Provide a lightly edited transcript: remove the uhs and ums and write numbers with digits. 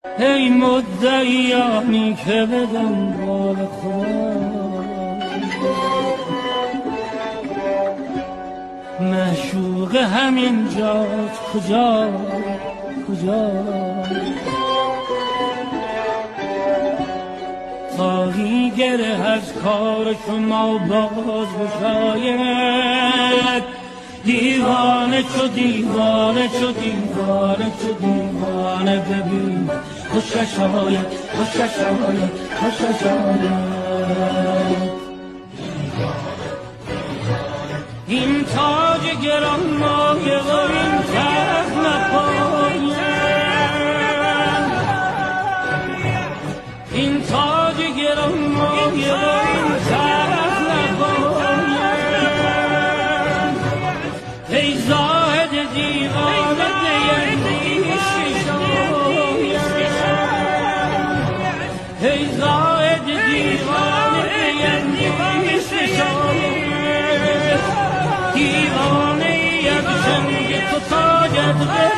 ای مدعیانی که به دنبال خدا معشوق همین جات کجا خواهی گره از کار شما باز بشاید دیوانه ببین خوشش آید این تاج گران مایه و این تخت نپاید این تاج گران مایه و این تخت نپاید ای زاهد دیوانه نیندیشی شاید ای زاهد دیوانه نیندیشی شاید دیوانه یک زنگ تو تاجت